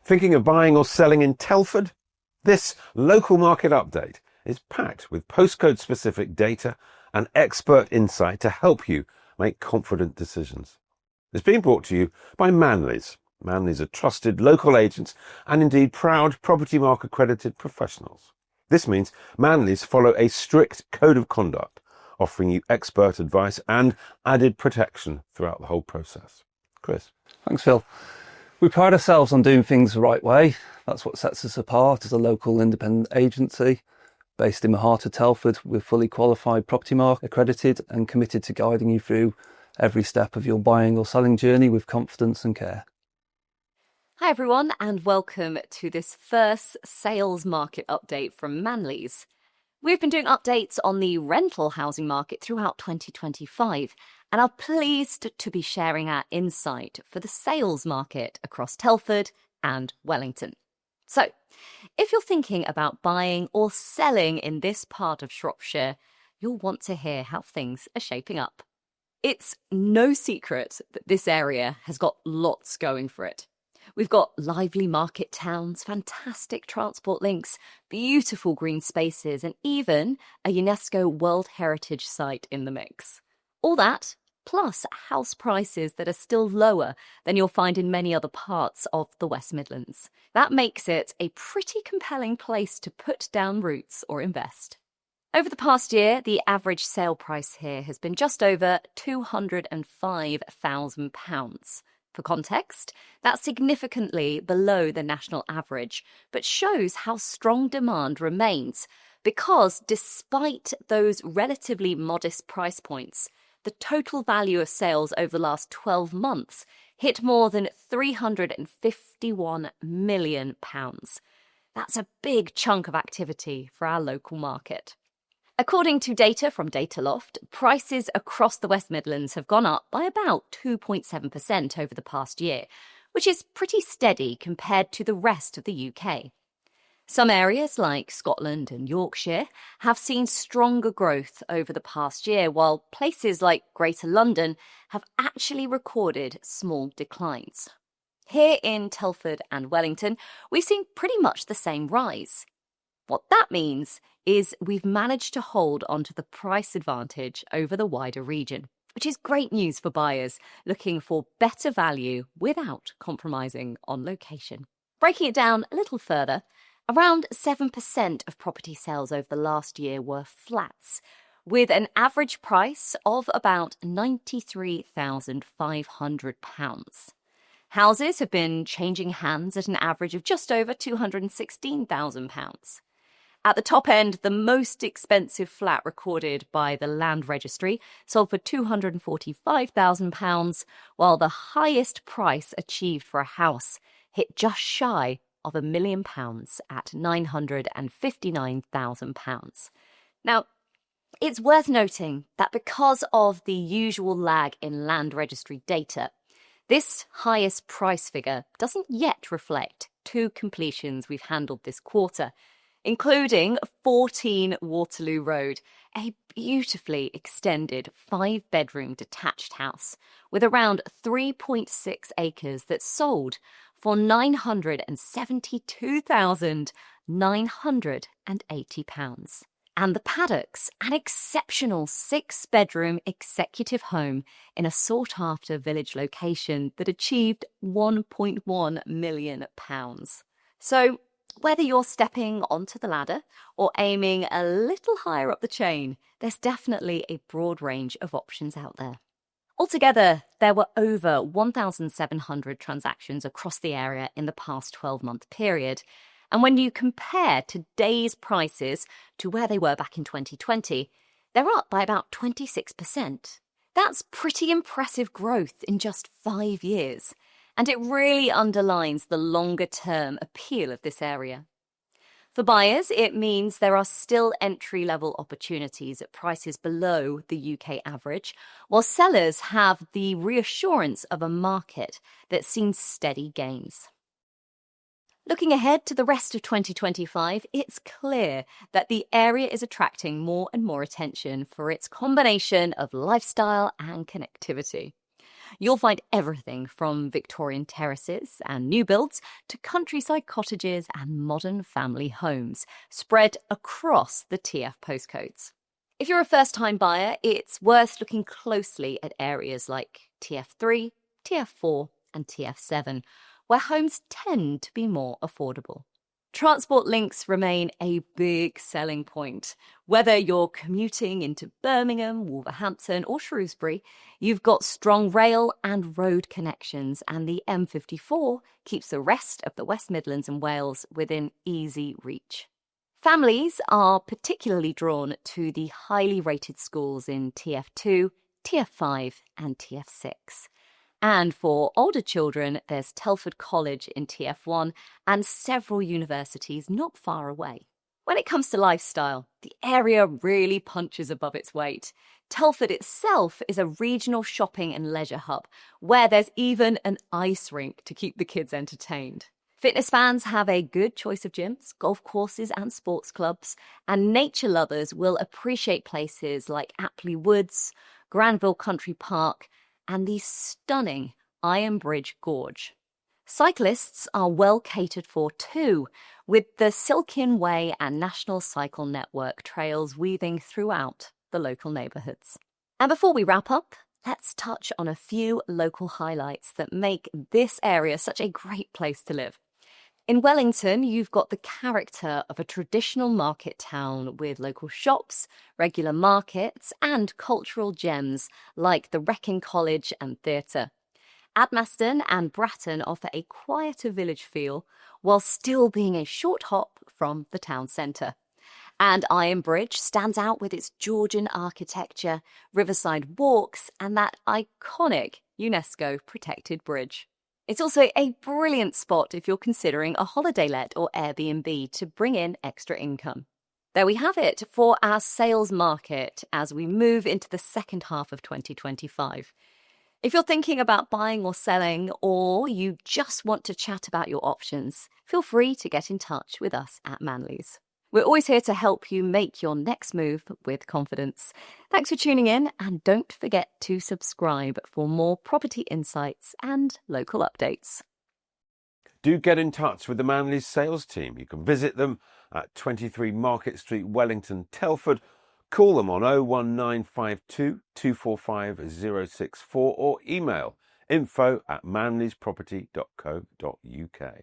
Thinking of buying or selling in Telford? This local market update is packed with postcode-specific data and expert insight to help you make confident decisions. It's being brought to you by Manleys. Manleys are trusted local agents and indeed proud Property Mark accredited professionals. This means Manleys follow a strict code of conduct, offering you expert advice and added protection throughout the whole process. Chris. Thanks, Phil. We pride ourselves on doing things the right way. That's what sets us apart as a local independent agency. Based in the heart of Telford, we're fully qualified Property Mark accredited and committed to guiding you through every step of your buying or selling journey with confidence and care. Hi everyone, and welcome to this first sales market update from Manleys. We've been doing updates on the rental housing market throughout 2025 and are pleased to be sharing our insight for the sales market across Telford and Wellington. So, if you're thinking about buying or selling in this part of Shropshire, you'll want to hear how things are shaping up. It's no secret that this area has got lots going for it. We've got lively market towns, fantastic transport links, beautiful green spaces, and even a UNESCO World Heritage Site in the mix. All that, plus house prices that are still lower than you'll find in many other parts of the West Midlands. That makes it a pretty compelling place to put down roots or invest. Over the past year, the average sale price here has been just over £205,000. For context, that's significantly below the national average, but shows how strong demand remains because despite those relatively modest price points, the total value of sales over the last 12 months hit more than £351 million. That's a big chunk of activity for our local market. According to data from Dataloft, prices across the West Midlands have gone up by about 2.7% over the past year, which is pretty steady compared to the rest of the UK. Some areas like Scotland and Yorkshire have seen stronger growth over the past year, while places like Greater London have actually recorded small declines. Here in Telford and Wellington, we've seen pretty much the same rise. What that means is we've managed to hold onto the price advantage over the wider region, which is great news for buyers looking for better value without compromising on location. Breaking it down a little further, around 7% of property sales over the last year were flats, with an average price of about £93,500. Houses have been changing hands at an average of just over £216,000. At the top end, the most expensive flat recorded by the Land Registry sold for £245,000, while the highest price achieved for a house hit just shy of £1 million at £959,000. Now, it's worth noting that because of the usual lag in Land Registry data, this highest price figure doesn't yet reflect 2 completions we've handled this quarter, including 14 Waterloo Road, a beautifully extended 5-bedroom detached house with around 3.6 acres that sold for £972,980. And the Paddocks, an exceptional 6-bedroom executive home in a sought-after village location that achieved £1.1 million. So, whether you're stepping onto the ladder or aiming a little higher up the chain, there's definitely a broad range of options out there. Altogether, there were over 1,700 transactions across the area in the past 12-month period. And when you compare today's prices to where they were back in 2020, they're up by about 26%. That's pretty impressive growth in just 5 years. And it really underlines the longer-term appeal of this area. For buyers, it means there are still entry-level opportunities at prices below the UK average, while sellers have the reassurance of a market that's seen steady gains. Looking ahead to the rest of 2025, it's clear that the area is attracting more and more attention for its combination of lifestyle and connectivity. You'll find everything from Victorian terraces and new builds to countryside cottages and modern family homes spread across the TF postcodes. If you're a first-time buyer, it's worth looking closely at areas like TF3, TF4 and TF7, where homes tend to be more affordable. Transport links remain a big selling point. Whether you're commuting into Birmingham, Wolverhampton or Shrewsbury, you've got strong rail and road connections, and the M54 keeps the rest of the West Midlands and Wales within easy reach. Families are particularly drawn to the highly rated schools in TF2, TF5 and TF6. And for older children, there's Telford College in TF1 and several universities not far away. When it comes to lifestyle, the area really punches above its weight. Telford itself is a regional shopping and leisure hub where there's even an ice rink to keep the kids entertained. Fitness fans have a good choice of gyms, golf courses and sports clubs, and nature lovers will appreciate places like Apley Woods, Granville Country Park, and the stunning Iron Bridge Gorge. Cyclists are well catered for too, with the Silkin Way and National Cycle Network trails weaving throughout the local neighbourhoods. And before we wrap up, let's touch on a few local highlights that make this area such a great place to live. In Wellington, you've got the character of a traditional market town with local shops, regular markets and cultural gems like the Wrecking College and Theatre. Admaston and Bratton offer a quieter village feel while still being a short hop from the town centre. And Iron Bridge stands out with its Georgian architecture, riverside walks and that iconic UNESCO protected bridge. It's also a brilliant spot if you're considering a holiday let or Airbnb to bring in extra income. There we have it for our sales market as we move into the second half of 2025. If you're thinking about buying or selling, or you just want to chat about your options, feel free to get in touch with us at Manleys. We're always here to help you make your next move with confidence. Thanks for tuning in, and don't forget to subscribe for more property insights and local updates. Do get in touch with the Manleys sales team. You can visit them at 23 Market Street, Wellington, Telford. Call them on 01952 245 064 or email info@manleysproperty.co.uk.